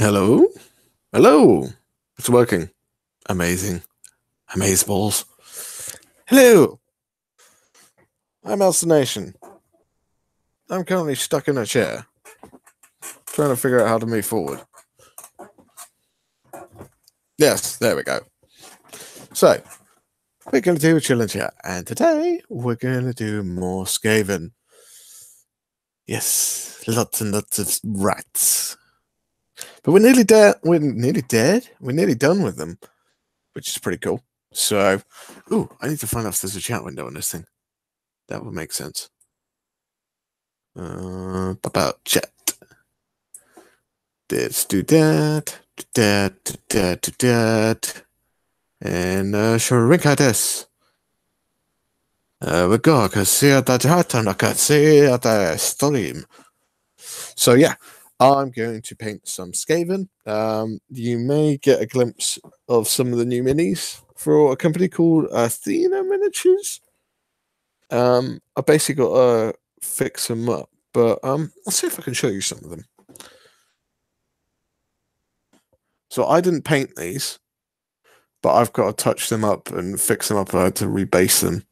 Hello? Hello? It's working. Amazing. Amazeballs. Hello! I'm Nation. I'm currently stuck in a chair, trying to figure out how to move forward. Yes, there we go. So, we're going to do a challenge here, and today we're going to do more Skaven. Yes, lots and lots of rats. But we're nearly dead. We're nearly dead? We're nearly done with them, which is pretty cool. So, I need to find out if there's a chat window on this thing. That would make sense. About chat. Let's do that. And shrink this. We go can see that and I can see the stream. So yeah, I'm going to paint some Skaven. You may get a glimpse of some of the new minis for a company called Athena Miniatures. I basically got to fix them up, but I'll see if I can show you some of them. So I didn't paint these, but I've got to touch them up and fix them up. I had to rebase them.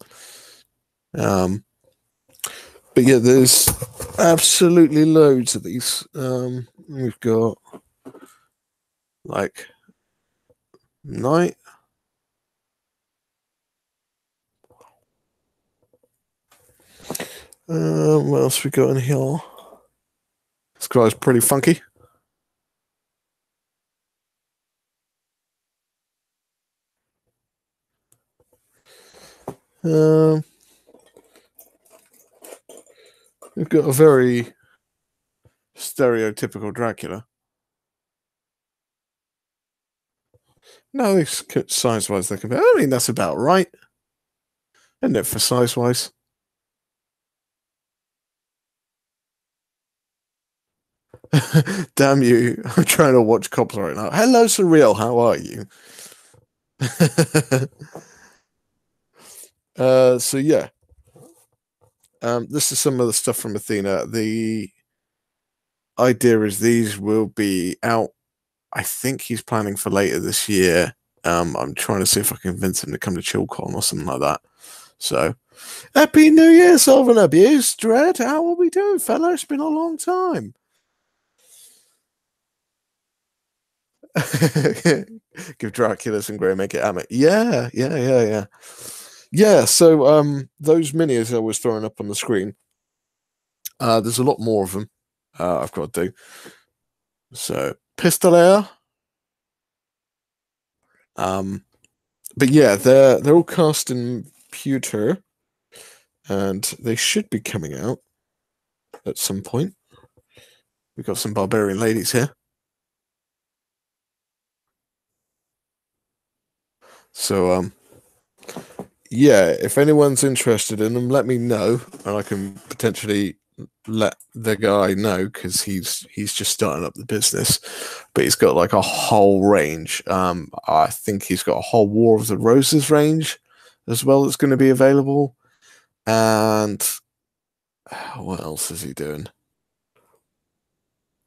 But yeah, there's absolutely loads of these. We've got like Knight. What else we got in here? This guy's pretty funky. We've got a very stereotypical Dracula. No, size-wise they can be. I mean, that's about right, isn't it, for size-wise? Damn you! I'm trying to watch cops right now. Hello, Surreal. How are you? So yeah, this is some of the stuff from Athena. The idea is these will be out. I think he's planning for later this year. I'm trying to see if I can convince him to come to ChillCon or something like that. So, Happy New Year, Solvent Abuse, Dread. How are we doing, fella? It's been a long time. Give Dracula some grey, make it Amit. Yeah. Yeah, so those minis I was throwing up on the screen. There's a lot more of them. I've got to do. So Pistolaire. But yeah, they're all cast in pewter, and they should be coming out at some point. We've got some barbarian ladies here. So yeah, if anyone's interested in them, let me know, and I can potentially let the guy know because he's just starting up the business, but he's got like a whole range. I think he's got a whole War of the Roses range as well that's going to be available. And what else is he doing?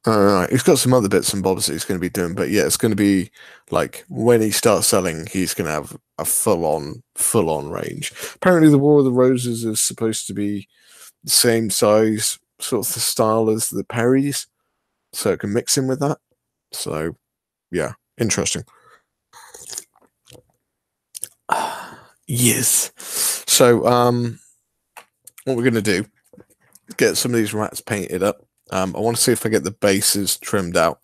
He's got some other bits and bobs that he's going to be doing, but yeah, it's going to be like when he starts selling, he's going to have a full on range. Apparently, the War of the Roses is supposed to be the same size, sort of the style as the Perrys, so it can mix in with that. So, yeah, interesting. Yes. So, what we're going to do is get some of these rats painted up. I want to see if I get the bases trimmed out.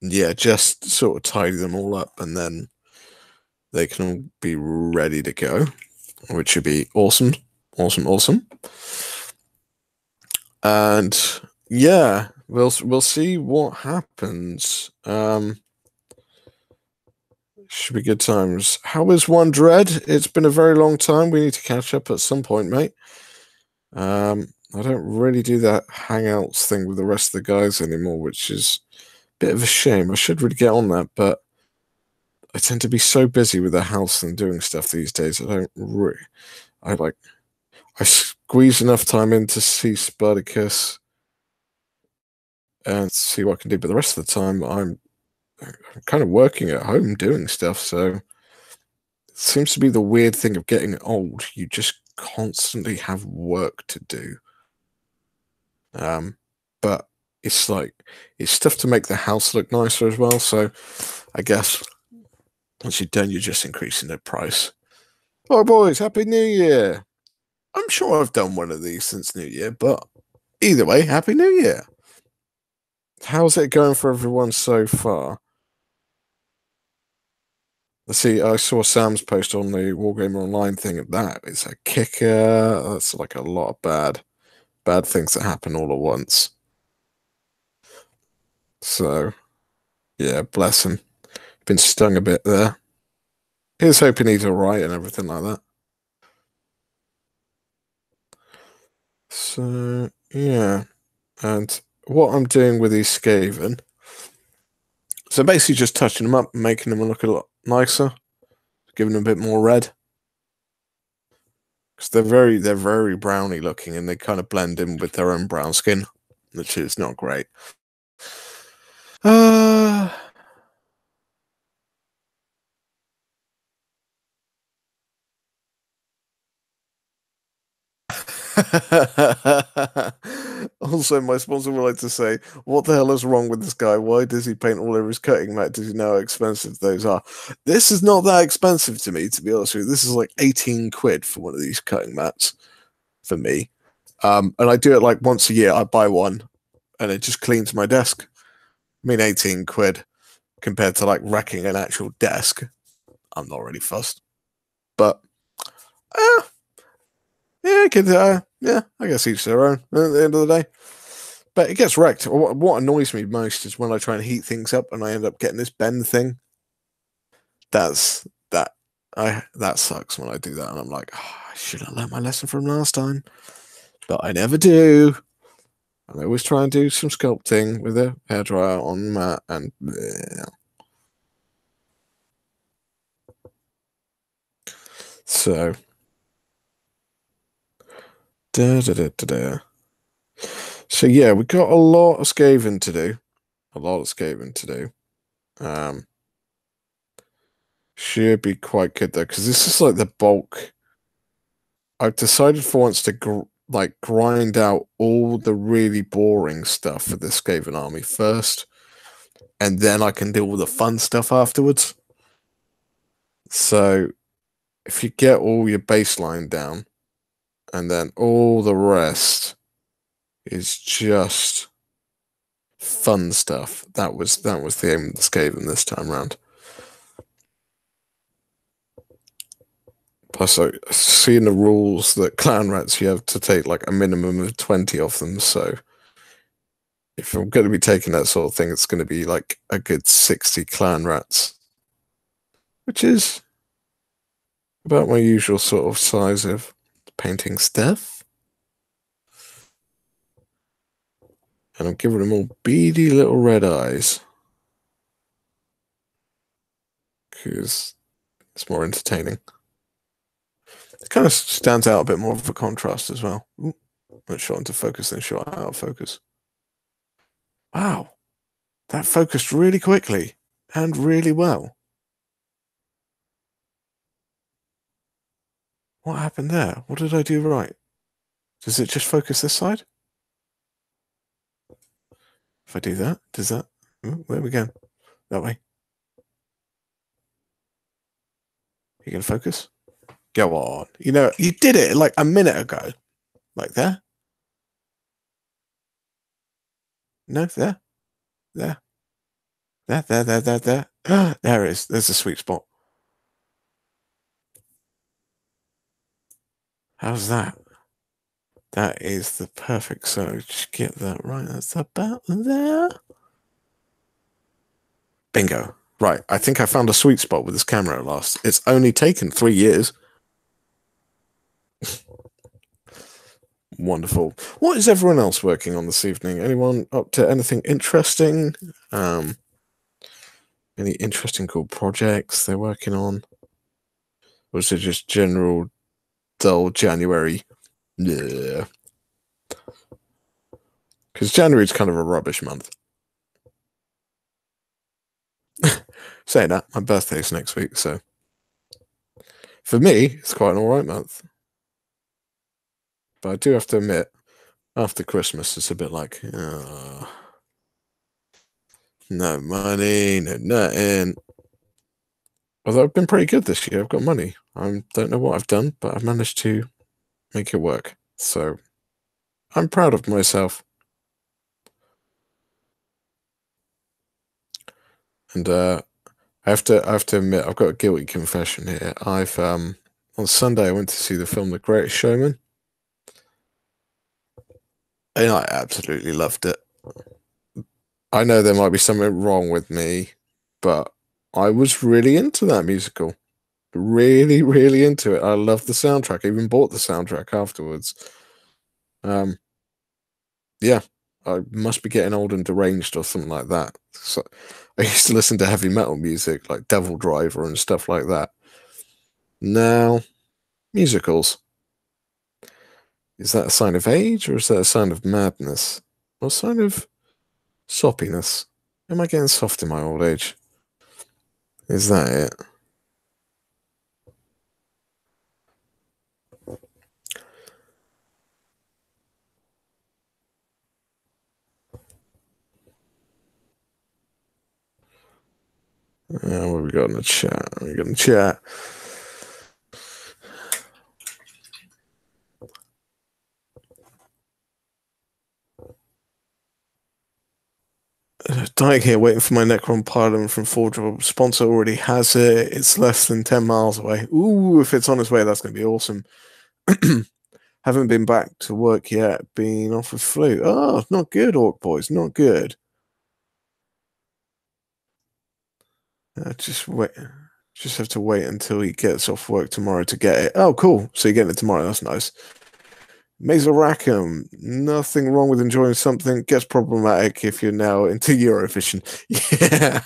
Yeah, just sort of tidy them all up, and then they can all be ready to go, which would be awesome. And yeah, we'll see what happens. Should be good times. How is One Dread? It's been a very long time. We need to catch up at some point, mate. I don't really do that hangouts thing with the rest of the guys anymore, which is a bit of a shame. I should really get on that, but I tend to be so busy with the house and doing stuff these days. I squeeze enough time in to see Spartacus and see what I can do. But the rest of the time, I'm kind of working at home doing stuff. So it seems to be the weird thing of getting old. You just constantly have work to do. But it's like it's stuff to make the house look nicer as well. So I guess once you're done, you're just increasing the price. Oh, boys, Happy New Year! I'm sure I've done one of these since New Year, but either way, Happy New Year! How's it going for everyone so far? Let's see, I saw Sam's post on the Wargamer Online thing. That is a kicker. That's like a lot of bad things that happen all at once. So, yeah, bless him. Been stung a bit there. Here's hoping he's alright and everything like that. So, yeah. And what I'm doing with these Skaven, so basically just touching them up, making them look a lot nicer, giving them a bit more red. Because they're very browny looking and they kind of blend in with their own brown skin, which is not great. Also, my sponsor would like to say, what the hell is wrong with this guy? Why does he paint all over his cutting mat? Does he know how expensive those are? This is not that expensive to me, to be honest with you. This is like 18 quid for one of these cutting mats for me. And I do it like once a year. I buy one and it just cleans my desk. I mean, 18 quid compared to like wrecking an actual desk. I'm not really fussed. But, uh, yeah, yeah, I guess each their own at the end of the day. But it gets wrecked. What annoys me most is when I try and heat things up and I end up getting this bend thing. That's that. That sucks when I do that, and I'm like, oh, I should have learned my lesson from last time, but I never do. And I always try and do some sculpting with a hairdryer on the mat, and bleh. So da. So yeah, we got a lot of Skaven to do. A lot of Skaven to do. Should be quite good though, because this is like the bulk. I've decided for once to grind out all the really boring stuff for the Skaven army first, and then I can do all the fun stuff afterwards. So if you get all your baseline down, and then all the rest is just fun stuff. That was the aim of the Skaven this time around. Plus, I see in the rules that clan rats you have to take like a minimum of 20 of them. So if I'm going to be taking that sort of thing, it's going to be like a good 60 clan rats, which is about my usual sort of size of painting stuff. And I'm giving them all beady little red eyes because it's more entertaining. It kind of stands out a bit more of a contrast as well. Ooh, not shot into focus, then shot out of focus. Wow, that focused really quickly and really well. What happened there? What did I do right? Does it just focus this side? If I do that, does that? Ooh, there we go. That way. You can focus? Go on. You know, you did it like a minute ago. Like there. No, there. There. There. There it is. There's a sweet spot. How's that? That is the perfect. So just get that right. That's about there. Bingo. Right. I think I found a sweet spot with this camera at last. It's only taken 3 years. Wonderful. What is everyone else working on this evening? Anyone up to anything interesting? Any interesting cool projects they're working on? Or is it just general dull January? Yeah. because January's kind of a rubbish month. Saying that, my birthday's next week, so for me, it's quite an alright month. But I do have to admit, after Christmas, it's a bit like, no money, no nothing. Although I've been pretty good this year, I've got money. I don't know what I've done, but I've managed to make it work. So I'm proud of myself. And I have to admit, I've got a guilty confession here. I've on Sunday I went to see the film The Greatest Showman, and I absolutely loved it. I know there might be something wrong with me, but I was really into that musical. Really, really into it. I loved the soundtrack. I even bought the soundtrack afterwards. Um, yeah, I must be getting old and deranged or something like that. So I used to listen to heavy metal music like Devil Driver and stuff like that. Now, musicals. Is that a sign of age or is that a sign of madness? Or a sign of soppiness? Am I getting soft in my old age? Is that it? What have we got in the chat? We got in the chat. Dying here, waiting for my Necron Pylon from Forge. Sponsor already has it. It's less than 10 miles away. Ooh, if it's on its way, that's going to be awesome. Haven't been back to work yet. Been off with flu. Oh, not good, Orc Boys. Not good. Just wait. Just have to wait until he gets off work tomorrow to get it. Oh, cool. So you're getting it tomorrow. That's nice. Mazel Rackham. Nothing wrong with enjoying something. Gets problematic if you're now into Eurovision. Yeah.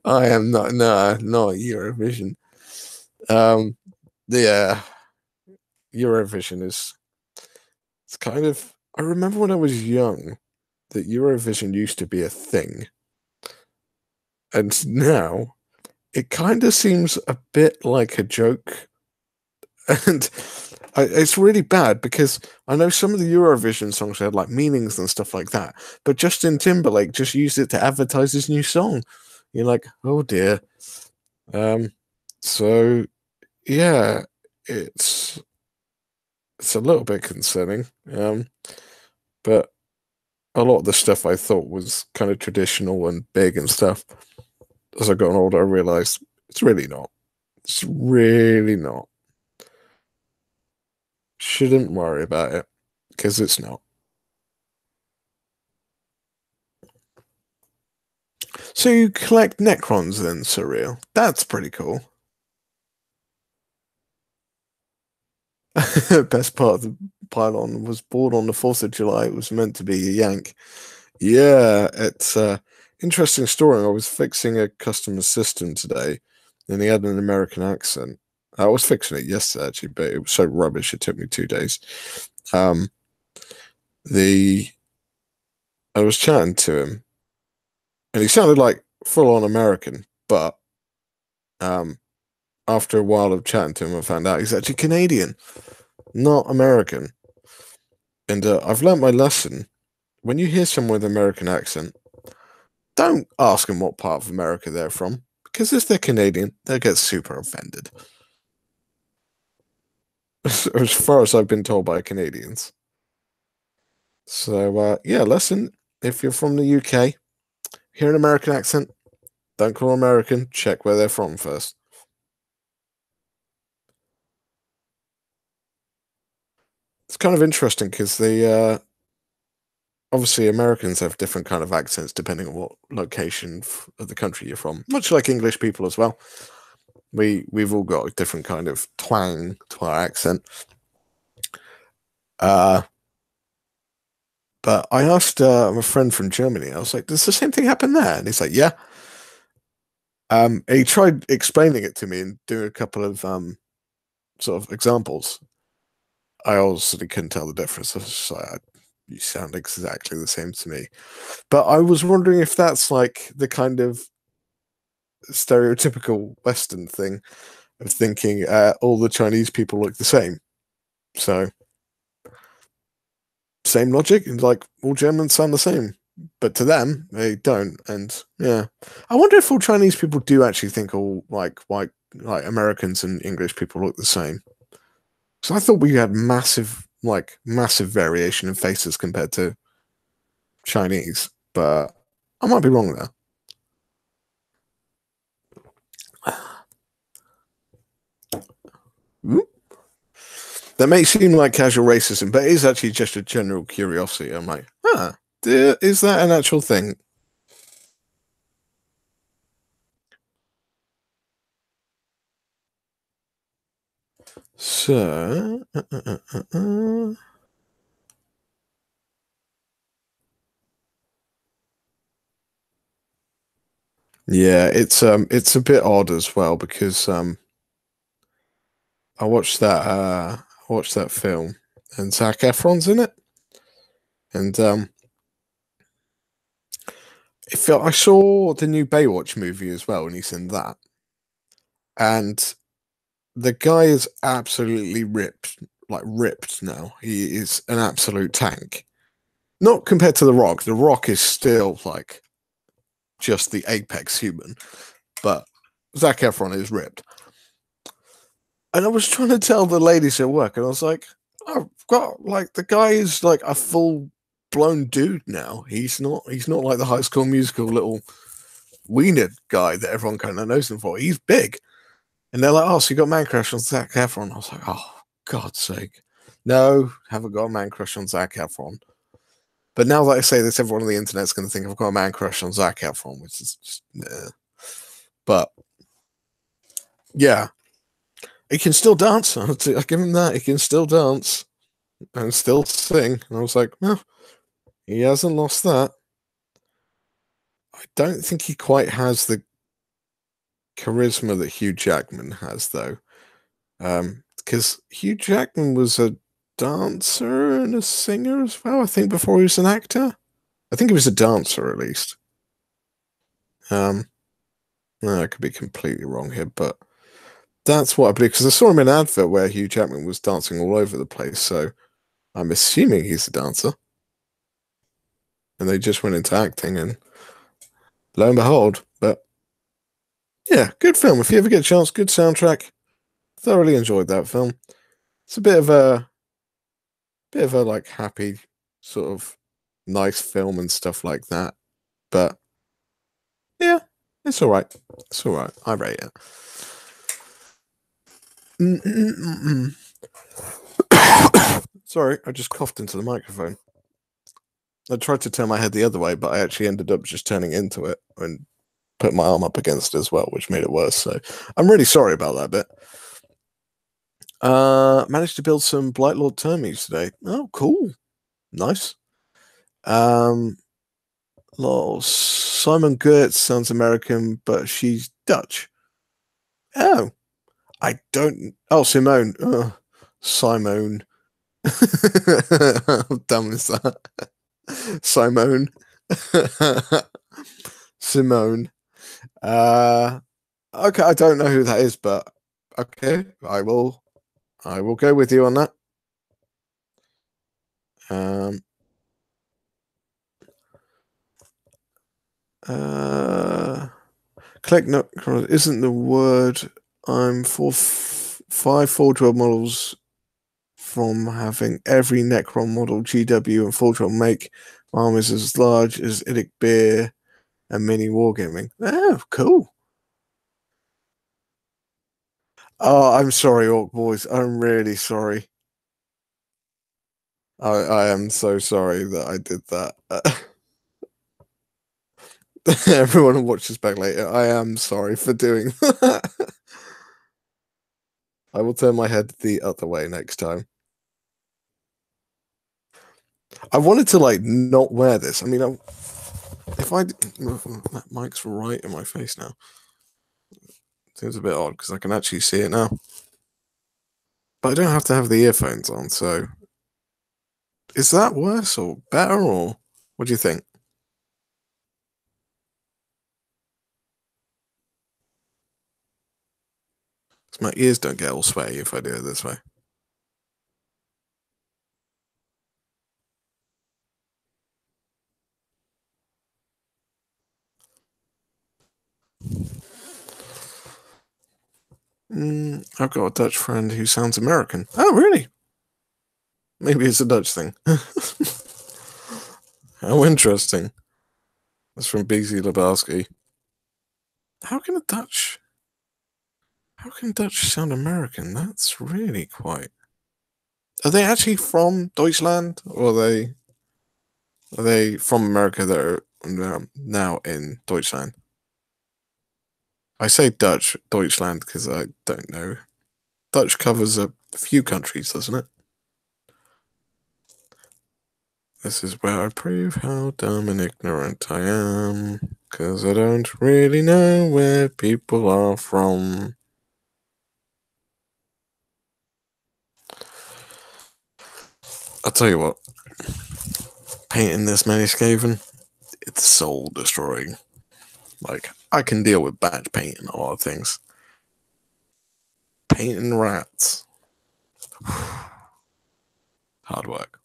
I am not. No, not Eurovision. Yeah. Eurovision is. It's kind of. I remember when I was young that Eurovision used to be a thing. And now it kind of seems a bit like a joke. And it's really bad because I know some of the Eurovision songs had like meanings and stuff like that, but Justin Timberlake just used it to advertise his new song. You're like, oh dear. Um, so yeah, it's it's a little bit concerning. But a lot of the stuff I thought was kind of traditional and big and stuff, as I got older, I realized it's really not. It's really not. Shouldn't worry about it because it's not. So you collect Necrons then, Surreal? That's pretty cool. Best part of the pylon was born on the 4th of July. It was meant to be a Yank. Yeah, it's a interesting story. I was fixing a customer system today and he had an American accent. I was fixing it yesterday actually, but it was so rubbish it took me 2 days. Um, the I was chatting to him and he sounded like full on American, but um, after a while of chatting to him, I found out he's actually Canadian, not American. And I've learnt my lesson. When you hear someone with an American accent, don't ask them what part of America they're from, because if they're Canadian, they'll get super offended. As far as I've been told by Canadians. So, yeah, lesson. If you're from the UK, hear an American accent, don't call them American, check where they're from first. It's kind of interesting because obviously Americans have different kind of accents depending on what location of the country you're from, much like English people as well. We've all got a different kind of twang to our accent. But I asked my friend from Germany, I was like, does the same thing happen there? And he's like, yeah. And he tried explaining it to me and doing a couple of sort of examples. I honestly couldn't tell the difference. I was just like, You sound exactly the same to me. But I was wondering if that's like the kind of stereotypical Western thing of thinking all the Chinese people look the same. So, same logic, and like all Germans sound the same. But to them, they don't. And yeah, I wonder if all Chinese people do actually think all like white, like Americans and English people look the same. So I thought we had massive variation in faces compared to Chinese, but I might be wrong there. That may seem like casual racism, but it is actually just a general curiosity. I'm like, is that an actual thing? So, yeah, it's a bit odd as well because I watched that film and Zac Efron's in it, and I saw the new Baywatch movie as well, and he's in that, and the guy is absolutely ripped, like ripped now. He is an absolute tank. Not compared to The Rock. The Rock is still like just the apex human, but Zac Efron is ripped. And I was trying to tell the ladies at work, and I was like, I've got like the guy is like a full blown dude now. He's not like the High School Musical little wiener guy that everyone kind of knows him for. He's big. And they're like, oh, so you got man crush on Zac Efron? I was like, oh, God's sake. No, haven't got a man crush on Zac Efron. But now that I say this, everyone on the internet's going to think I've got a man crush on Zac Efron, which is just, But, yeah, he can still dance. I give him that. He can still dance and still sing. And I was like, well, he hasn't lost that. I don't think he quite has the charisma that Hugh Jackman has, though. Because Hugh Jackman was a dancer and a singer as well, I think, before he was an actor. I think he was a dancer, at least. No, I could be completely wrong here, but that's what I believe, because I saw him in an advert where Hugh Jackman was dancing all over the place, so I'm assuming he's a dancer. And they just went into acting, and lo and behold, but yeah, good film. If you ever get a chance, good soundtrack. Thoroughly enjoyed that film. It's a bit of a like happy sort of nice film and stuff like that. But yeah, it's all right. It's all right. I rate it. Sorry, I just coughed into the microphone. I tried to turn my head the other way, but I actually ended up just turning into it and put my arm up against it as well, which made it worse. So I'm really sorry about that bit. Managed to build some Blightlord Termies today. Oh, cool. Nice. Simon Gertz sounds American, but she's Dutch. Oh, I don't. Oh, Simone. Simone. How dumb is that? Simone. Simone. Okay, I don't know who that is, but okay, I will go with you on that. Um collect no isn't the word. I'm for 5 412 models from having every Necron model GW and 412 make armies as large as Idic Beer and mini wargaming. Oh, cool. Oh, I'm sorry, Orc Boys. I'm really sorry. I am so sorry that I did that. Everyone who watches back later, I am sorry for doing that. I will turn my head the other way next time. I wanted to like not wear this. I mean, if I that mic's right in my face now. Seems a bit odd because I can actually see it now. But I don't have to have the earphones on, so Is that worse or better, or what do you think? 'Cause my ears don't get all sweaty if I do it this way. I've got a Dutch friend who sounds American. Oh, really? Maybe it's a Dutch thing. How interesting. That's from BZ Lebowski. How can a Dutch? How can Dutch sound American? That's really quite. Are they actually from Deutschland, or are they from America that are now in Deutschland? I say Deutschland, because I don't know. Dutch covers a few countries, doesn't it? This is where I prove how dumb and ignorant I am, because I don't really know where people are from. I'll tell you what, painting this many Skaven, it's soul destroying. Like, I can deal with batch painting a lot of things. Painting rats. Hard work.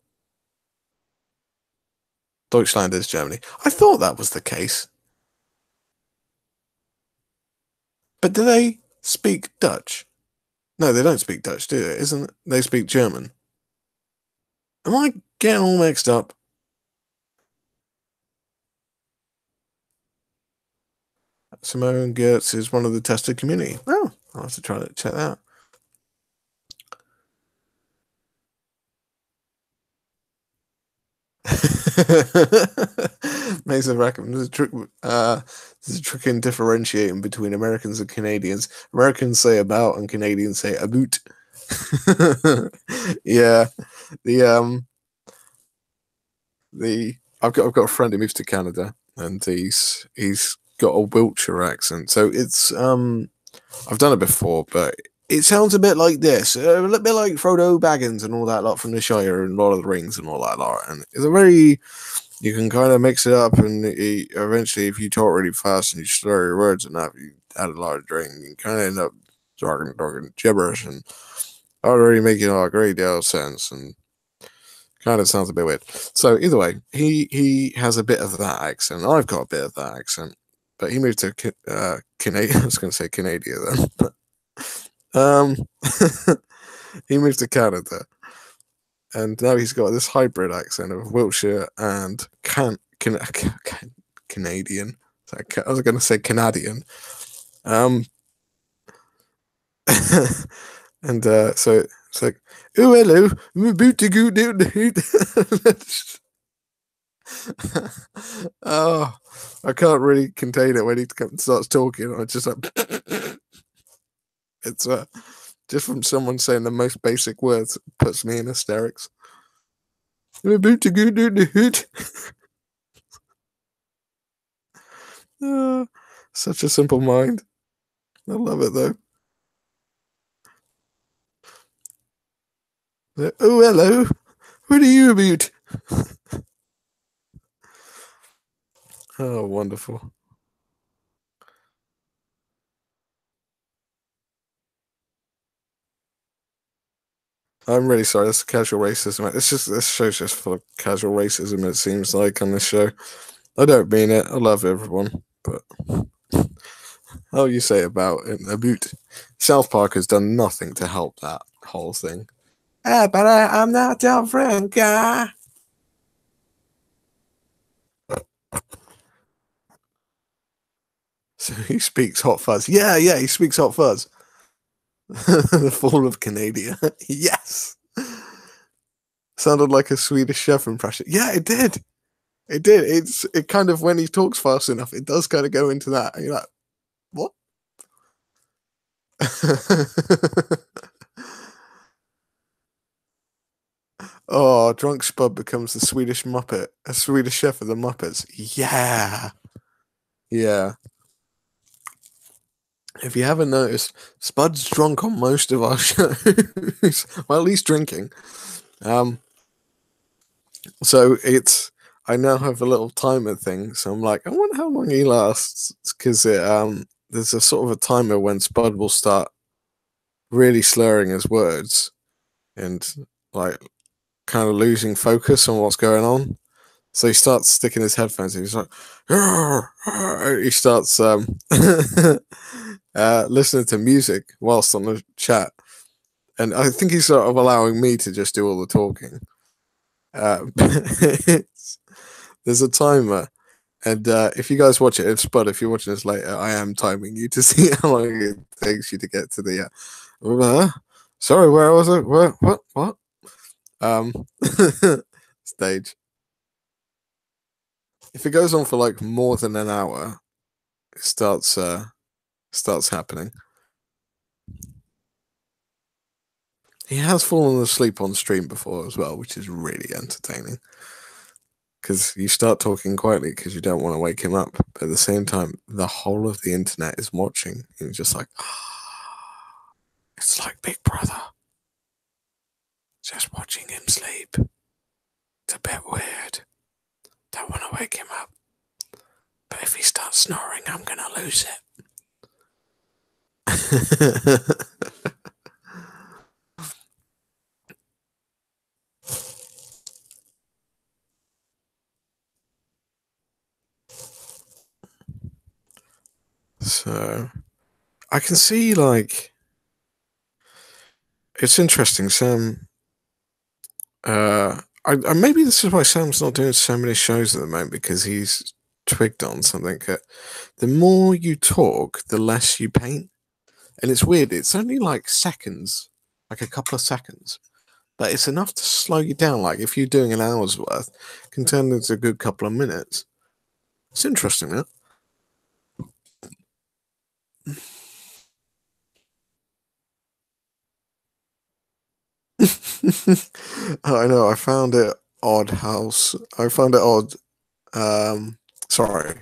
Deutschland is Germany. I thought that was the case. But do they speak Dutch? No, they don't speak Dutch, do they? Isn't they speak German? Am I getting all mixed up? Simone Gertz is one of the tested community. Oh, I'll have to try to check that out. Mason Rackham. There's a trick in differentiating between Americans and Canadians. Americans say about and Canadians say about. Yeah. The I've got a friend who moved to Canada, and he's got a Wiltshire accent. So it's I've done it before, but it sounds a bit like this, a little bit like Frodo Baggins and all that lot from the Shire and Lord of the Rings and all that lot. And it's a very, you can kind of mix it up, and eventually, if you talk really fast and you slur your words enough, you add a lot of drink, you kind of end up talking gibberish, and that would really make a great deal of sense. And kind of sounds a bit weird. So either way, he has a bit of that accent. I've got a bit of that accent, but he moved to Canada. I was going to say Canada then, but um, he moved to Canada, and now he's got this hybrid accent of Wiltshire and Canadian. So I was going to say Canadian. Um, and so it's like, oh hello, I'm about to go down the hoot. Oh, I can't really contain it when he starts talking. I just like, it's just from someone saying the most basic words puts me in hysterics. I'm about to go down the hoot. Such a simple mind. I love it though. Oh hello, what are you about? Oh, wonderful. I'm really sorry. That's casual racism. It's just this show's just full of casual racism. It seems like on this show. I don't mean it. I love everyone, but how you say about South Park has done nothing to help that whole thing. Ah, but I'm not your friend, guy. So he speaks hot fuzz. Yeah, yeah, he speaks hot fuzz. The fall of Canada. Yes. Sounded like a Swedish chef impression. Yeah, it did. It did. It kind of, when he talks fast enough, it does kind of go into that. And you're like, what? Oh, Drunk Spud becomes the Swedish Muppet, a Swedish chef of the Muppets. Yeah. Yeah. If you haven't noticed, Spud's drunk on most of our shows. Well, at least drinking. Um, So I now have a little timer thing. So I'm like, I wonder how long he lasts, because there's a sort of a timer when Spud will start really slurring his words and like kind of losing focus on what's going on. So he starts sticking his headphones in. He's like, "Arr, arr." He starts listening to music whilst on the chat. And I think he's sort of allowing me to just do all the talking. There's a timer. And if you guys watch it, if you're watching this later, I am timing you to see how long it takes you to get to the. Sorry, where was it? What? Um, stage. If it goes on for like more than an hour, it starts happening. He has fallen asleep on stream before as well, which is really entertaining. Because you start talking quietly because you don't want to wake him up. But at the same time, the whole of the internet is watching. And you're just like, it's like Big Brother. Just watching him sleep. It's a bit weird. Don't want to wake him up. But if he starts snoring, I'm going to lose it. So, I can see, like, it's interesting. Sam, maybe this is why Sam's not doing so many shows at the moment, because he's twigged on something. The more you talk, the less you paint. And it's weird. It's only like seconds, like a couple of seconds. But it's enough to slow you down. Like if you're doing an hour's worth, it can turn into a good couple of minutes. It's interesting, that. I know. I found it odd. I found it odd. Sorry.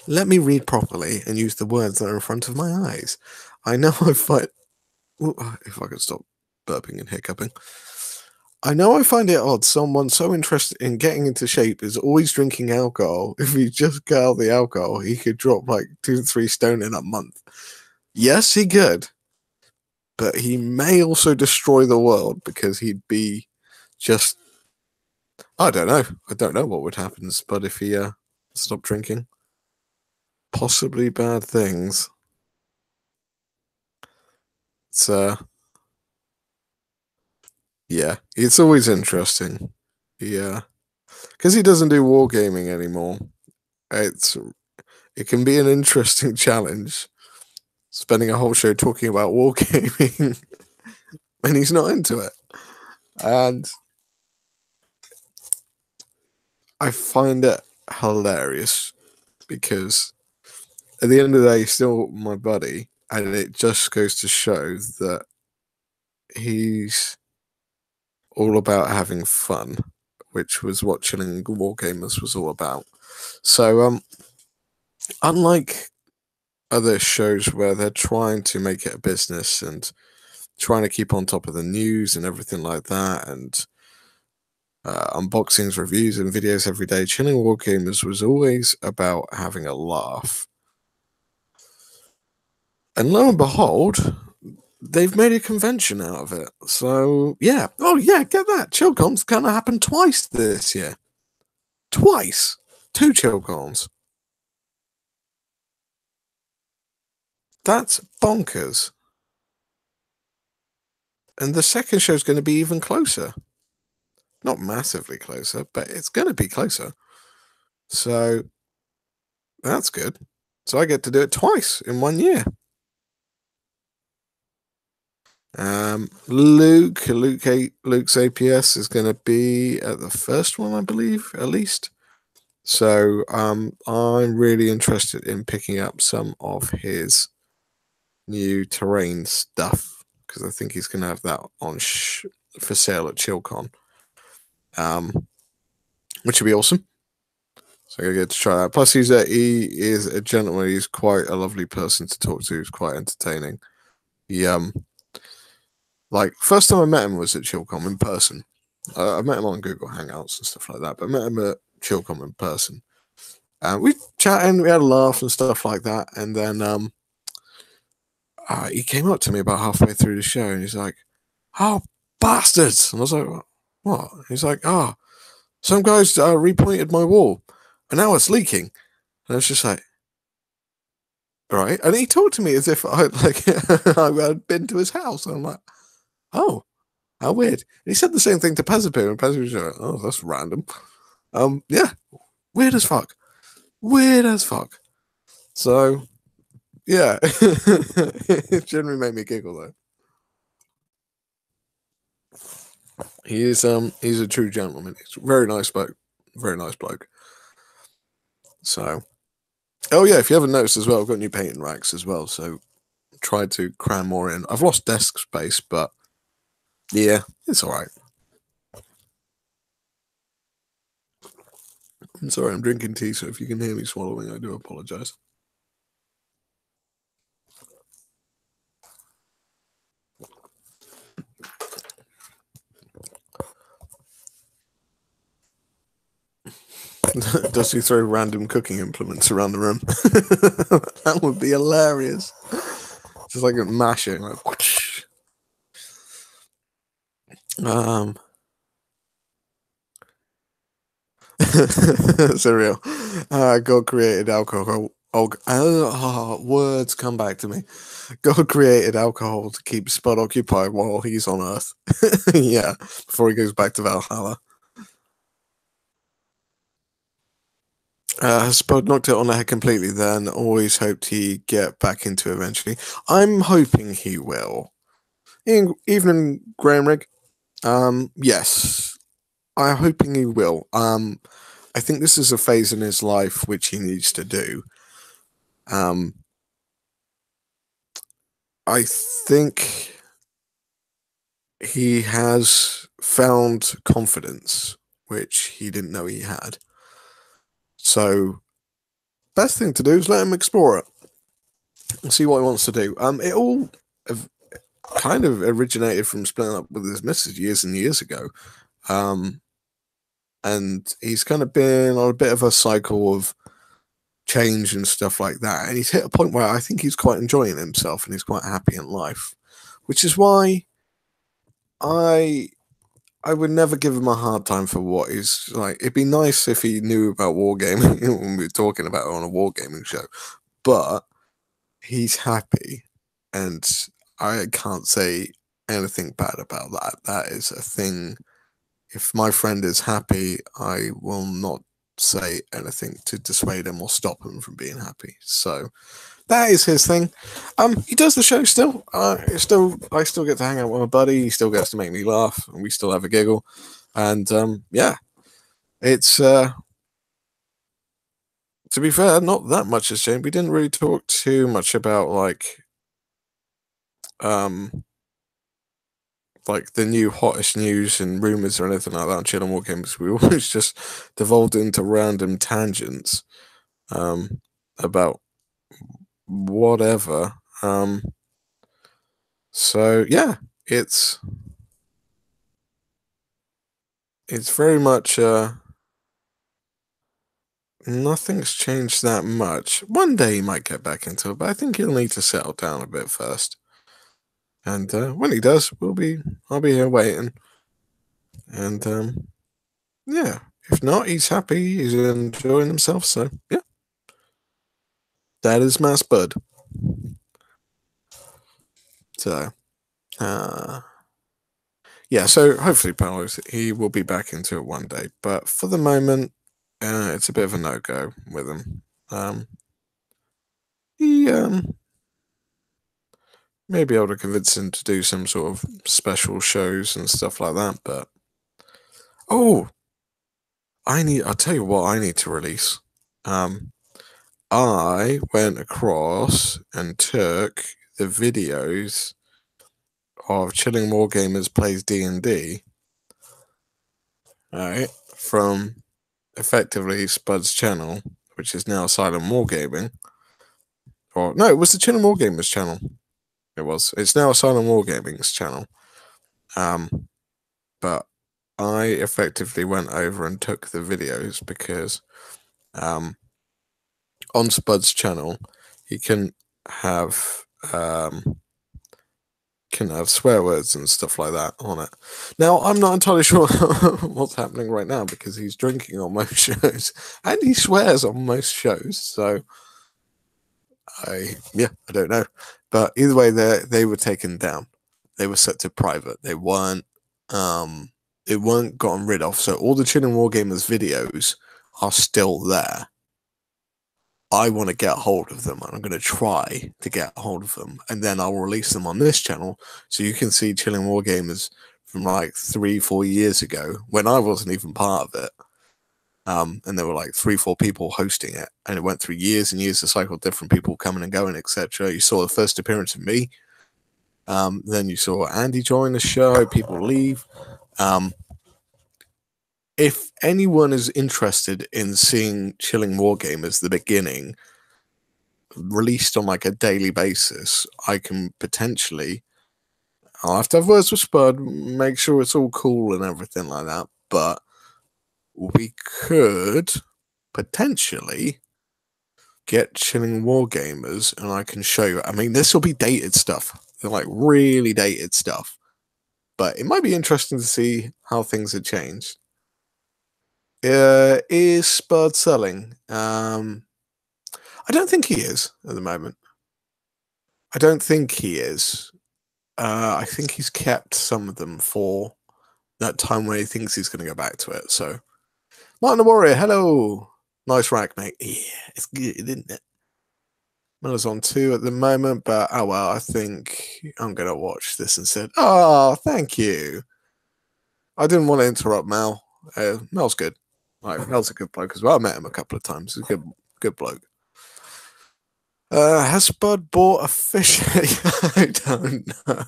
Let me read properly and use the words that are in front of my eyes. I know I find. If I could stop burping and hiccuping. I know I find it odd someone so interested in getting into shape is always drinking alcohol. If he just got out the alcohol, he could drop like 2 to 3 stone in a month. Yes, he could. But he may also destroy the world because he'd be just. I don't know. I don't know what would happen, but if he stopped drinking. Possibly bad things. It's yeah, it's always interesting. Yeah. Because he doesn't do wargaming anymore. It can be an interesting challenge, spending a whole show talking about wargaming, and he's not into it. And I find it hilarious because at the end of the day, he's still my buddy, and it just goes to show that he's all about having fun, which was what Chilling Wargamers was all about. So, unlike other shows where they're trying to make it a business and trying to keep on top of the news and everything like that, and unboxings, reviews, and videos every day, Chilling Wargamers was always about having a laugh. And lo and behold, they've made a convention out of it. So, yeah. Oh, yeah, get that. ChillCon's going to happen twice this year. Twice. 2 ChillCons. That's bonkers. And the second show is going to be even closer. Not massively closer, but it's going to be closer. So, that's good. So I get to do it twice in 1 year. Luke's APS is going to be at the first one, I believe, at least. So I'm really interested in picking up some of his new terrain stuff because I think he's going to have that on for sale at ChillCon, which would be awesome. So I get to try that. Plus, he is a gentleman. He's quite a lovely person to talk to. He's quite entertaining. He like first time I met him was at ChillCon in person, I met him on Google Hangouts and stuff like that, but I met him at Chillcom in person. We chatting, we had a laugh and stuff like that, and then he came up to me about halfway through the show, and he's like, "Oh, bastards!" And I was like, "What?" He's like, "Oh, some guys repointed my wall, and now it's leaking." And I was just like, "Right." And he talked to me as if I I had been to his house, and I'm like, "Oh, how weird." And he said the same thing to Pazapir, and Pazapir was like, "Oh, that's random." Yeah, weird as fuck. Weird as fuck. So, yeah, it generally made me giggle though. He's a true gentleman. He's a very nice bloke. Very nice bloke. So, oh yeah, if you haven't noticed as well, I've got new painting racks as well. So, tried to cram more in. I've lost desk space, but yeah, it's all right. I'm sorry, I'm drinking tea, so if you can hear me swallowing, I do apologize. Does he throw random cooking implements around the room? That would be hilarious. Just like a mashing, like whoosh. Cereal. God created alcohol. Words come back to me. God created alcohol to keep Spud occupied while he's on Earth. Yeah, before he goes back to Valhalla. Spud knocked it on the head completely then. Always hoped he'd get back into it eventually. I'm hoping he will. Evening, Graham Rig. Yes. I'm hoping he will. I think this is a phase in his life which he needs to do. I think he has found confidence, which he didn't know he had. So, best thing to do is let him explore it and see what he wants to do. It all kind of originated from splitting up with his missus years and years ago. And he's kind of been on a bit of a cycle of change and stuff like that. And he's hit a point where I think he's quite enjoying himself and he's quite happy in life, which is why I would never give him a hard time for what he's like. It'd be nice if he knew about wargaming when we were talking about it on a wargaming show, but he's happy, and I can't say anything bad about that. That is a thing. If my friend is happy, I will not say anything to dissuade him or stop him from being happy. So that is his thing. He does the show still. I still get to hang out with my buddy. He still gets to make me laugh, and we still have a giggle. And yeah, it's to be fair, not that much has changed. We didn't really talk too much about like the new hottest news and rumors or anything like that on Chill and War Games. We always just devolved into random tangents about whatever. So yeah, it's very much nothing's changed that much. One day he might get back into it, but I think he'll need to settle down a bit first. And when he does, I'll be here waiting. And yeah, if not, he's happy, he's enjoying himself. So yeah, that is my Spud. So yeah, so hopefully, Palos, he will be back into it one day. But for the moment, it's a bit of a no go with him. He may be able to convince him to do some sort of special shows and stuff like that. But oh, I'll tell you what I need to release. I went across and took the videos of Chilling Wargamers Plays D&D, right, from effectively Spud's channel, which is now Silent Wargaming. Or no, it was the Chilling Wargamers channel. It was. It's now Silent Wargaming's channel. But I effectively went over and took the videos because on Spud's channel, he um, can have swear words and stuff like that on it. Now, I'm not entirely sure what's happening right now because he's drinking on most shows and he swears on most shows. So, I don't know. But either way, they were taken down. They were set to private. They weren't gotten rid of. So all the Chilling Wargamers videos are still there. I want to get hold of them and I'm going to try to get hold of them and then I'll release them on this channel so you can see Chilling Wargamers from like 3-4 years ago when I wasn't even part of it. And there were like 3-4 people hosting it and it went through years and years of cycle, different people coming and going, etc. You saw the first appearance of me. Then you saw Andy join the show, people leave. If anyone is interested in seeing Chilling Wargamers, the beginning, released on like a daily basis, I can potentially. I'll have to have words with Spud, make sure it's all cool and everything like that. But we could potentially get Chilling Wargamers, and I can show you. I mean, this will be dated stuff. They're like really dated stuff, but it might be interesting to see how things have changed. Is Spud selling? I don't think he is at the moment. I don't think he is. I think he's kept some of them for that time when he thinks he's going to go back to it. So, Martin the Warrior, hello. Nice rack, mate. Yeah, it's good, isn't it? Miller's on 2 at the moment, but oh well, I think I'm going to watch this instead. Oh, thank you. I didn't want to interrupt Mel. Mel's good. Like, Mel's a good bloke as well. I met him a couple of times. He's a good bloke. Has Spud bought a fish? I don't know.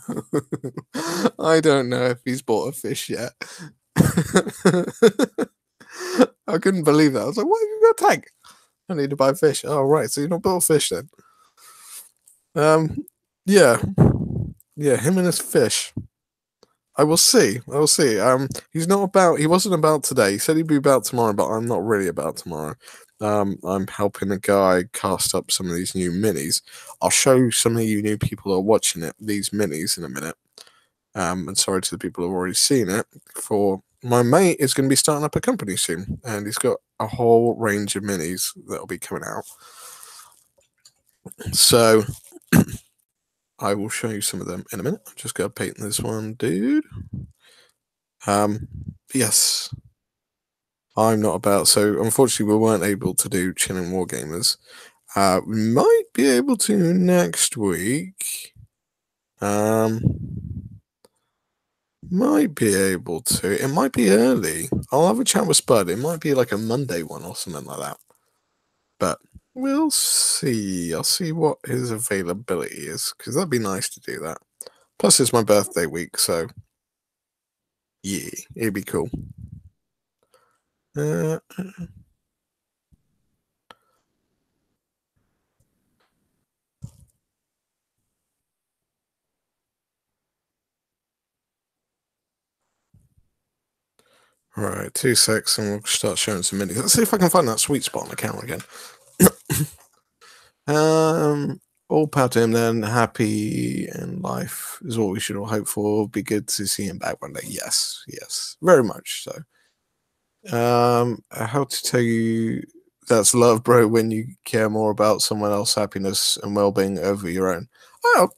I don't know if he's bought a fish yet. I couldn't believe that. I was like, "What have you got a tank? I need to buy fish." Oh, right. So you're not bought a fish then? Yeah, him and his fish. I will see. I will see. He's not about. He wasn't about today. He said he'd be about tomorrow, but I'm not really about tomorrow. I'm helping a guy cast up some of these new minis. I'll show some of you new people who are watching these minis in a minute. And sorry to the people who've already seen it. For my mate is going to be starting up a company soon, and he's got a whole range of minis that'll be coming out. So I will show you some of them in a minute. I'm just going to paint this one, dude. Yes. I'm not about. So unfortunately, we weren't able to do Chilling Wargamers. We might be able to next week. Might be able to. It might be early. I'll have a chat with Spud. It might be like a Monday one or something like that. But we'll see. I'll see what his availability is because that'd be nice to do that. Plus, it's my birthday week, so yeah, it'd be cool. Right, 2 secs, and we'll start showing some minis. Let's see if I can find that sweet spot on the camera again. All power to him then. Happy in life is what we should all hope for. Be good to see him back one day. Yes, very much so. How to tell you that's love, bro, when you care more about someone else's happiness and well-being over your own. Well,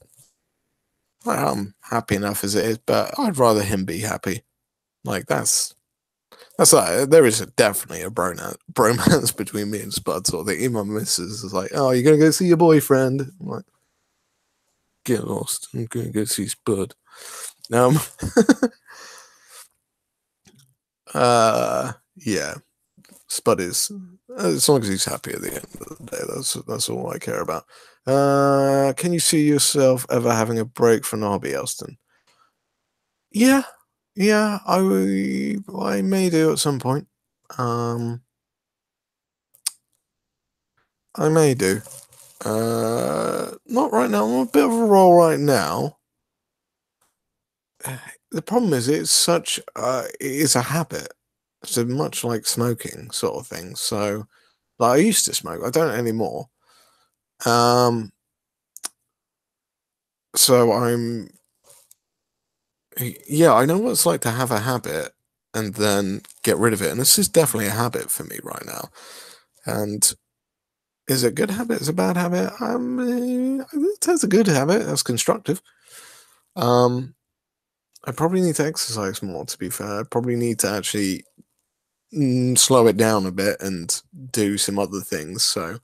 I'm happy enough as it is, but I'd rather him be happy. Like that's like, there is definitely a bromance between me and Spud. Sort of thing. Even my missus is like, "Oh, you're gonna go see your boyfriend?" I'm like, "Get lost. I'm gonna go see Spud." Yeah, Spud is as long as he's happy at the end of the day. That's all I care about. Can you see yourself ever having a break from the hobby, Elston? Yeah, I may do at some point. I may do. Not right now. I'm on a bit of a roll right now. the problem is it's such it is a habit. So much like smoking sort of thing. So like I used to smoke, I don't anymore. Um so yeah, I know what it's like to have a habit and then get rid of it. And this is definitely a habit for me right now. And is it a good habit? Is it a bad habit? It's a good habit. That's constructive. Um, I probably need to exercise more, to be fair. I probably need to actually slow it down a bit and do some other things. So,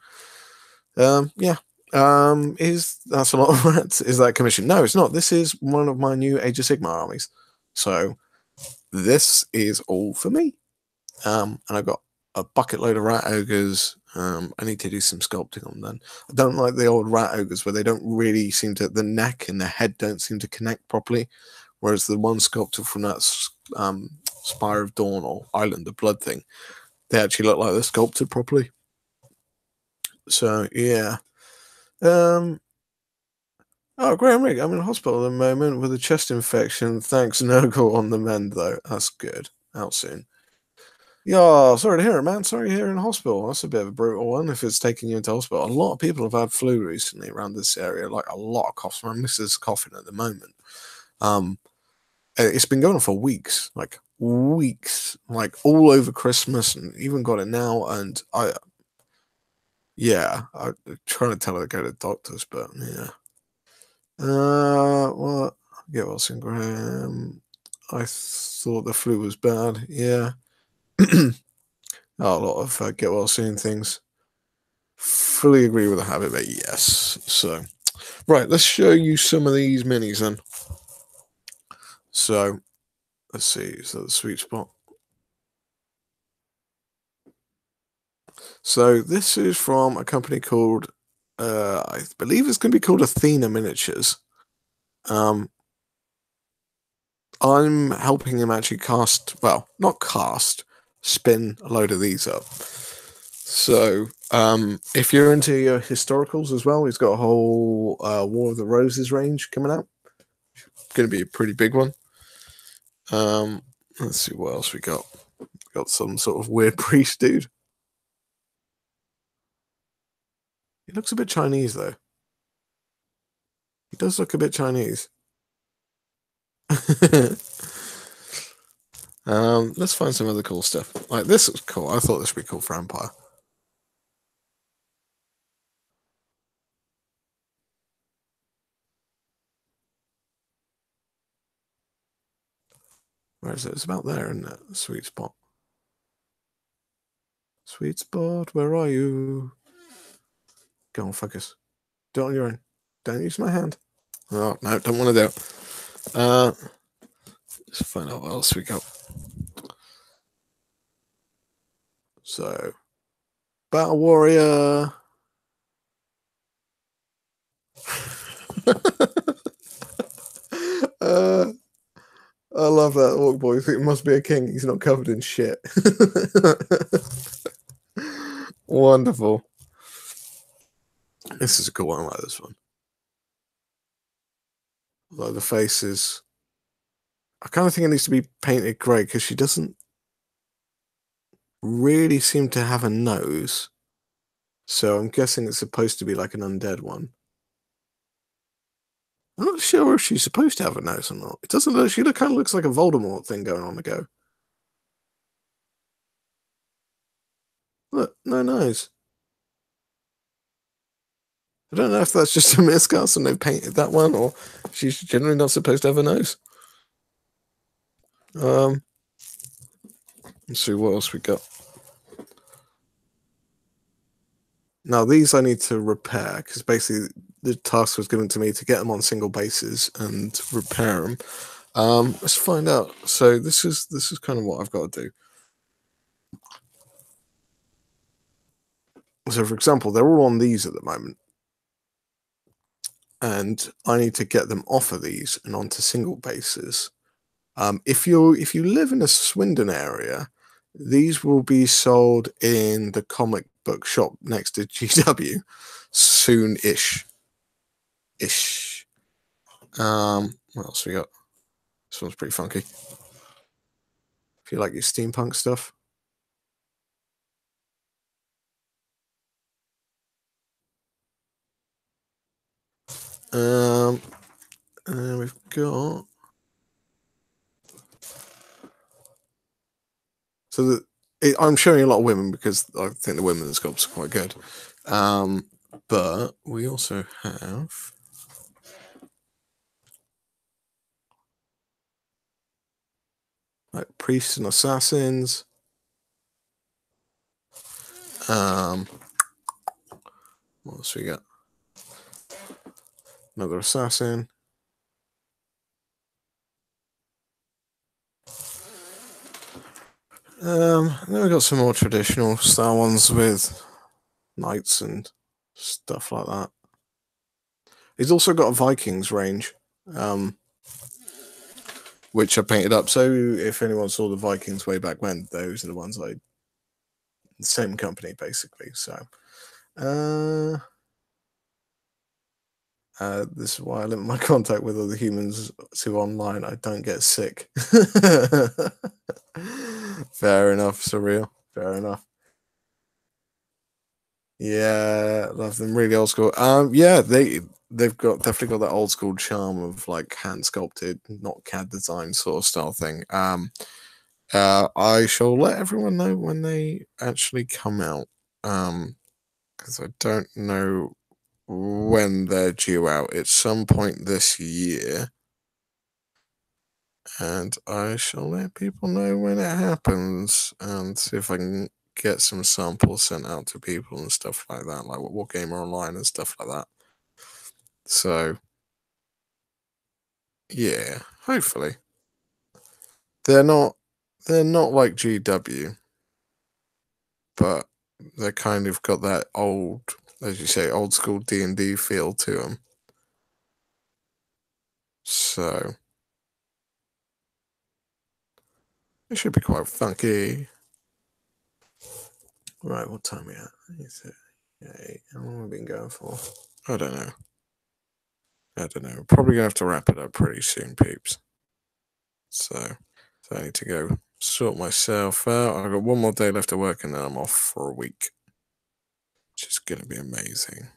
yeah. Is that's a lot of rats? Is that commission? No, it's not. This is one of my new Age of Sigmar armies. So this is all for me. And I've got a bucket load of rat ogres. I need to do some sculpting on them. I don't like the old rat ogres where they don't really seem to, the neck and the head don't seem to connect properly. Whereas the one sculpted from that Spire of Dawn or Island of Blood thing, they actually look like they're sculpted properly. So yeah. Oh, Graham Rick, I'm in hospital at the moment with a chest infection. Thanks, Nurgle on the mend though. That's good. Out soon. Yeah, sorry to hear it, man. Sorry you're in hospital. That's a bit of a brutal one if it's taking you into hospital. A lot of people have had flu recently around this area, like a lot of coughs. My missus is coughing at the moment. It's been going on for weeks, like all over Christmas, and even got it now. And I'm trying to tell her to go to the doctors, but yeah. Well, get what's in Graham. I thought the flu was bad. Yeah. A lot of get well soon things. Fully agree with the habit, but yes. So, right, let's show you some of these minis then. So, let's see. Is that the sweet spot? So, this is from a company called, I believe it's going to be called Athena Miniatures. I'm helping him actually not cast, spin a load of these up. So, if you're into your historicals as well, he's got a whole War of the Roses range coming out. Going to be a pretty big one. Let's see what else we got. Got some sort of weird priest dude. He looks a bit Chinese though. He does look a bit Chinese. Let's find some other cool stuff. Like this was cool. I thought this would be cool for Empire. Where is it? It's about there, isn't it? Sweet spot. Sweet spot, where are you? Go on, focus. Do it on your own. Don't use my hand. Oh, no, don't want to do it. Let's find out what else we got. So, Battle Warrior. I love that orc boy. It must be a king. He's not covered in shit. Wonderful. This is a cool one. I like this one. Like the faces. I kind of think it needs to be painted grey because she doesn't really seem to have a nose. So I'm guessing it's supposed to be like an undead one. I'm not sure if she's supposed to have a nose or not. It doesn't look. She kind of looks like a Voldemort thing going on the go. Look, no nose. I don't know if that's just a miscast and they've painted that one, or she's generally not supposed to have a nose. Let's see what else we got. Now these I need to repair because basically the task was given to me to get them on single bases and repair them. Let's find out. So this is kind of what I've got to do. So for example, they're all on these at the moment. And I need to get them off of these and onto single bases. If you live in a Swindon area, these will be sold in the comic book shop next to GW soon-ish. What else we got? This one's pretty funky. If you like your steampunk stuff. And we've got. So I'm showing a lot of women because I think the women's sculpts are quite good. But we also have like priests and assassins. What else we got? Another assassin. Then we've got some more traditional style ones with knights and stuff like that. He's also got a Vikings range, which I painted up. So if anyone saw the Vikings way back when, those are the ones the same company basically. So this is why I limit my contact with other humans to online. I don't get sick. Fair enough, surreal. Fair enough. Yeah, love them. Really old school. Yeah, they've got definitely got that old school charm of like hand sculpted, not CAD design sort of style thing. I shall let everyone know when they actually come out. Because I don't know when they're due out. It's some point this year. And I shall let people know when it happens and see if I can get some samples sent out to people and stuff like that, like Wargamer Online and stuff like that. So, yeah, hopefully. They're not like GW, but they kind of got that old, as you say, old school D&D feel to them. So, it should be quite funky. Right, what time are we at? Is it? Yeah, how long have we been going for? I don't know. We're probably gonna have to wrap it up pretty soon, peeps. So I need to go sort myself out. I've got one more day left of work and then I'm off for a week, which is gonna be amazing.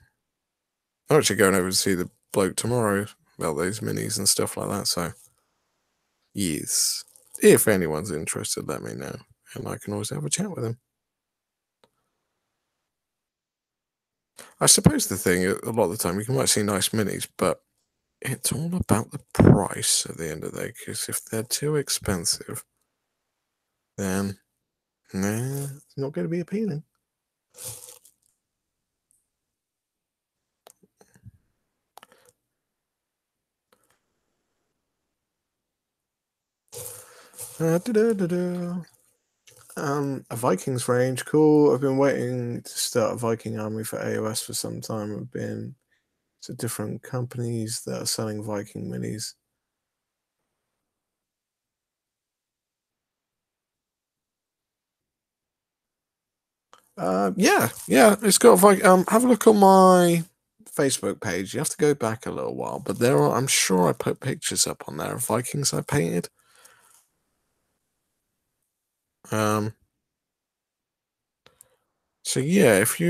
I'm actually going over to see the bloke tomorrow about those minis and stuff like that. So yes, if anyone's interested, let me know, and I can always have a chat with him. I suppose the thing, a lot of the time, you might see nice minis, but it's all about the price at the end of the day. Because if they're too expensive, then nah, it's not going to be appealing. A Vikings range, cool. I've been waiting to start a Viking army for AOS for some time. I've been to different companies that are selling Viking minis. Yeah, it's got Viking. Have a look on my Facebook page. You have to go back a little while, but I'm sure I put pictures up on there of Vikings I painted. So yeah, if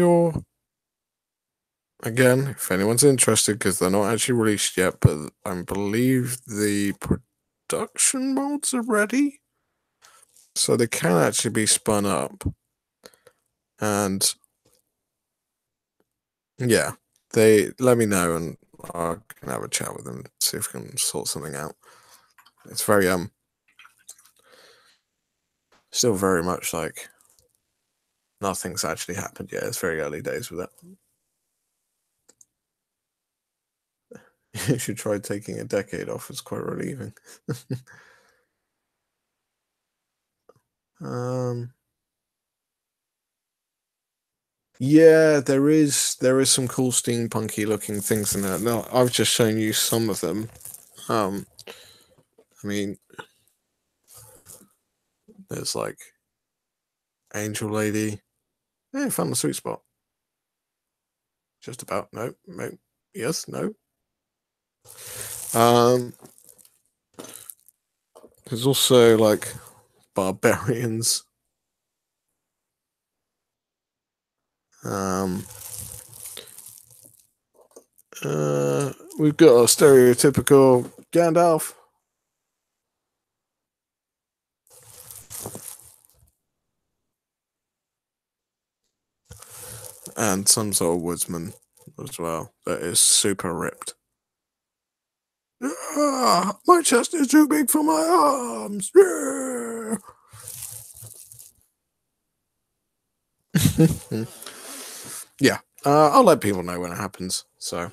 anyone's interested, because they're not actually released yet, but I believe the production molds are ready, so they can actually be spun up. And yeah, they let me know, and I can have a chat with them, see if we can sort something out. It's very still very much like nothing's actually happened yet. It's very early days with that. You should try taking a decade off. It's quite relieving. Yeah, there is some cool steampunky looking things in there. Now I've just shown you some of them. I mean, there's like Angel Lady. Yeah, found the sweet spot. Just about. No. Yes. No. There's also like barbarians. We've got a stereotypical Gandalf. And some sort of woodsman as well that is super ripped. My chest is too big for my arms. Yeah, I'll let people know when it happens. So,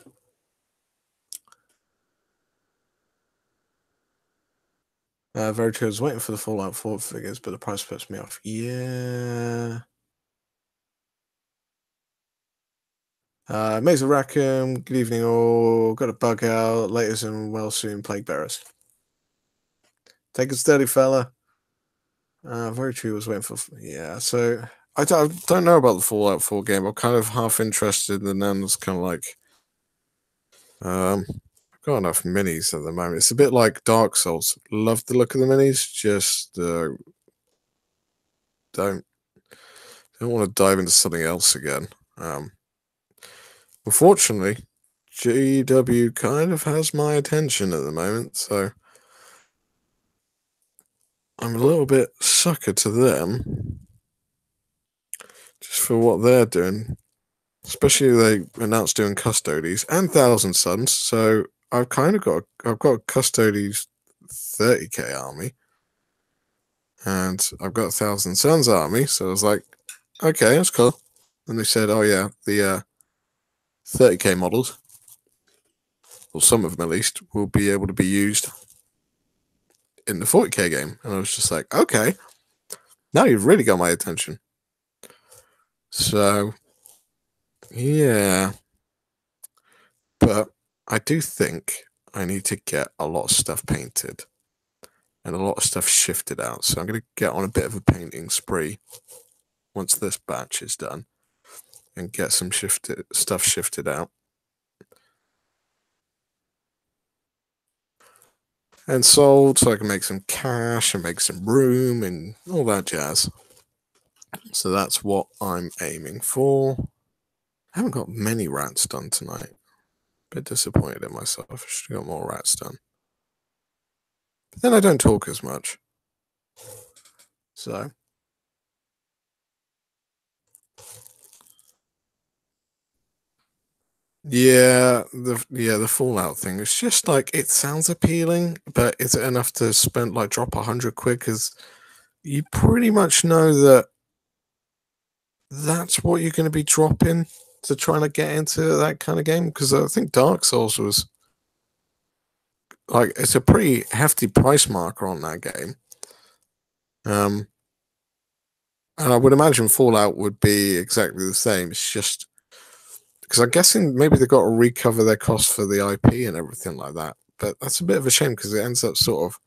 very true. I was waiting for the Fallout 4 figures, but the price puts me off. Yeah. Mesa Rackham, good evening all. Got a bug out. Latest and well soon, Plague Bearers. Take it steady, fella. Very true. I was waiting for. Yeah, so I don't know about the Fallout 4 game. I'm kind of half interested, and then it's kind of like, I've got enough minis at the moment. It's a bit like Dark Souls. Love the look of the minis, just don't want to dive into something else again. Unfortunately, GW kind of has my attention at the moment, so I'm a little bit sucker to them just for what they're doing. Especially they announced doing Custodies and Thousand Suns, so I've got a Custodies 30k army, and I've got a Thousand Suns army, so I was like, okay, that's cool. And they said, oh yeah, the 30k models, or some of them at least, will be able to be used in the 40k game, and I was just like, okay, now you've really got my attention. So yeah, but I do think I need to get a lot of stuff painted and a lot of stuff shifted out. So I'm going to get on a bit of a painting spree once this batch is done and get some stuff shifted out. And sold so I can make some cash and make some room and all that jazz. So that's what I'm aiming for. I haven't got many rats done tonight. Bit disappointed in myself. I should have got more rats done. But then I don't talk as much. So yeah, the Fallout thing. It's just like it sounds appealing, but is it enough to spend like drop 100 quid? Because you pretty much know that that's what you're going to be dropping to trying to get into that kind of game. Because I think Dark Souls was like it's a pretty hefty price marker on that game. And I would imagine Fallout would be exactly the same. It's just because I'm guessing maybe they've got to recover their costs for the IP and everything like that. But that's a bit of a shame because it ends up sort of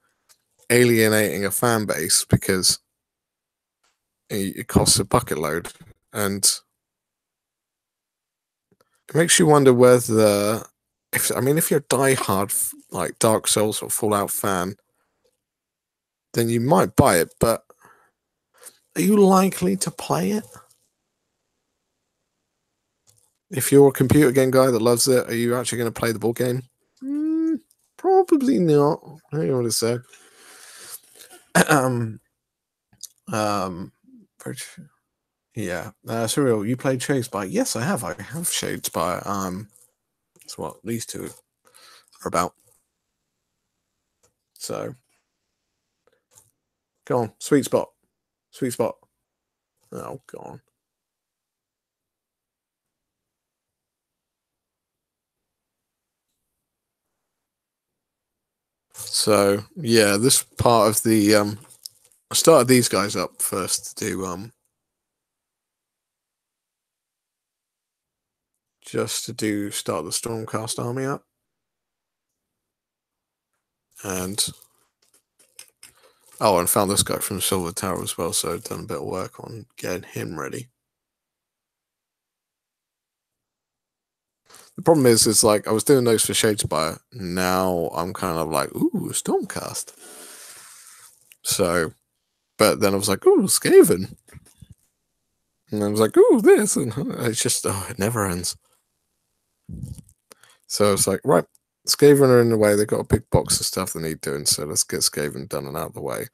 alienating a fan base because it costs a bucket load, and it makes you wonder whether, if you're a diehard like Dark Souls or Fallout fan, then you might buy it, but are you likely to play it? If you're a computer game guy that loves it, are you actually going to play the board game? Probably not. I don't know what to say. Yeah. Cyril, you played Shadespire? Yes, I have. I have Shadespire. That's what these two are about. So, go on. Sweet spot. Sweet spot. Oh, go on. So, yeah, this part of the I started these guys up first to do just to do start the Stormcast army up. And and found this guy from Silver Tower as well, so I've done a bit of work on getting him ready. The problem is like I was doing those for Shadespire. Now I'm kind of like, ooh, Stormcast. So, but then I was like, oh, Skaven. And I was like, oh, this. And it's just, it never ends. So it's like, right, Skaven are in the way. They've got a big box of stuff they need doing. So let's get Skaven done and out of the way.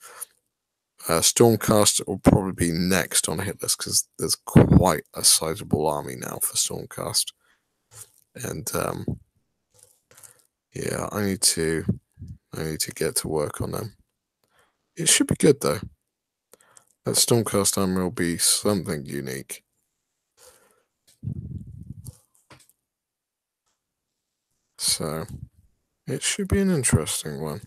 Stormcast will probably be next on a hit list because there's quite a sizable army now for Stormcast. And yeah, I need to get to work on them. It should be good though. That Stormcast armor will be something unique. So it should be an interesting one.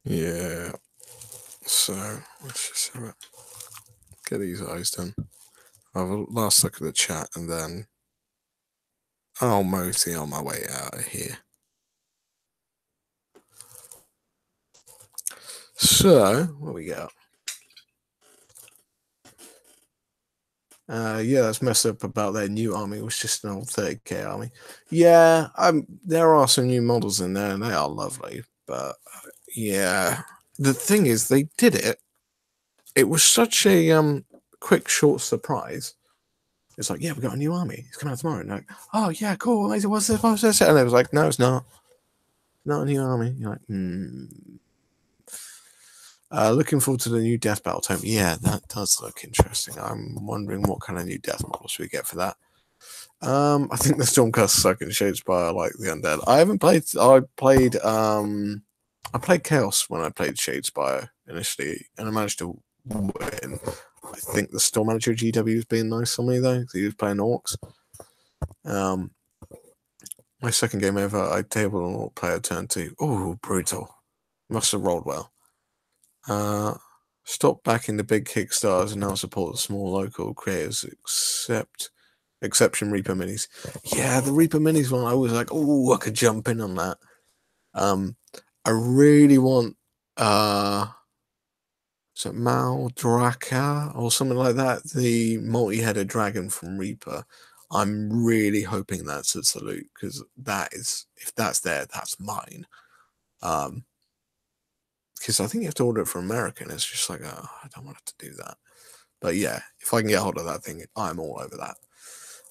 Yeah. So let's just have it. Get these eyes done. I'll have a last look at the chat and then I'll mostly on my way out of here. So what we got? Yeah, that's messed up about their new army. It was just an old 30k army. Yeah, there are some new models in there and they are lovely, but yeah, the thing is they did it. It was such a quick, short surprise. It's like, yeah, we got a new army. It's coming out tomorrow. And like, oh yeah, cool. Amazing. What's this? What's this? And it was like, no, it's not. Not a new army. You're like, looking forward to the new death battle tome. Yeah, that does look interesting. I'm wondering what kind of new death models we get for that. I think the Stormcast suck in Shadespire like the undead. I haven't played. I played Chaos when I played Shadespire initially, and I managed to win. I think the Storm Manager GW was being nice on me though, because he was playing Orcs. My second game ever, I tabled an Orc player turn 2. Oh, brutal. Must have rolled well. Stop backing the big Kickstarters and now support the small local creators, exception Reaper Minis. Yeah, the Reaper Minis one, I was like, oh, I could jump in on that. I really want is it Maldraka or something like that? The multi-headed dragon from Reaper. I'm really hoping that's a salute because that is, if that's there, that's mine. Because I think you have to order it from America, and it's just like, oh, I don't want to do that. But yeah, if I can get hold of that thing, I'm all over that.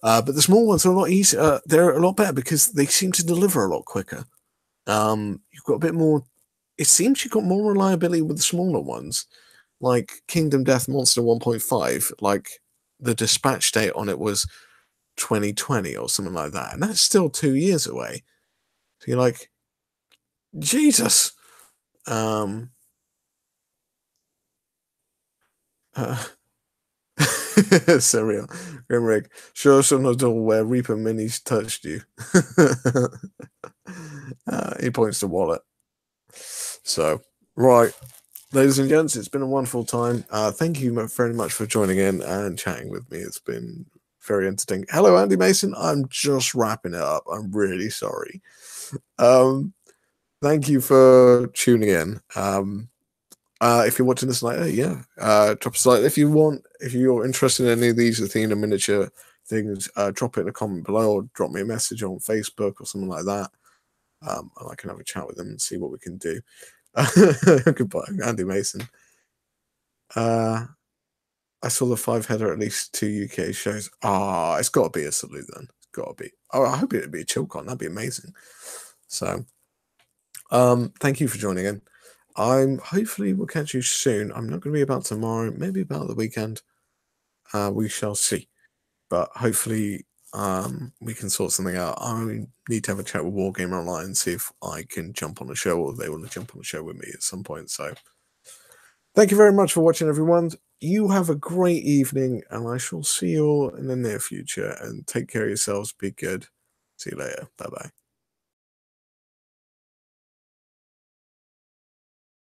But the small ones are a lot easier. They're a lot better because they seem to deliver a lot quicker. You've got a bit more. It seems you've got more reliability with the smaller ones, like Kingdom Death Monster 1.5. Like the dispatch date on it was 2020 or something like that, and that's still 2 years away. So you're like, Jesus. Serial Grimrick. Sure, sometimes don't where Reaper Minis touched you. He points to wallet. So, right, ladies and gents, it's been a wonderful time. Thank you very much for joining in and chatting with me. It's been very entertaining. Hello, Andy Mason. I'm just wrapping it up. I'm really sorry. Thank you for tuning in. If you're watching this later, drop us a like. If you're interested in any of these Athena miniature things, drop it in a comment below or drop me a message on Facebook or something like that. And I can have a chat with them and see what we can do. Goodbye, Andy Mason. I saw the 5-header at least 2 UK shows. It's got to be a salute then. It's got to be. Oh, I hope it'd be a Chillcon. That'd be amazing. So, thank you for joining in. Hopefully we'll catch you soon. I'm not going to be about tomorrow, maybe about the weekend. We shall see. But hopefully we can sort something out. I need to have a chat with Wargamer Online and see if I can jump on a show or they want to jump on a show with me at some point. So thank you very much for watching, everyone. You have a great evening, and I shall see you all in the near future. And take care of yourselves. Be good. See you later. Bye-bye.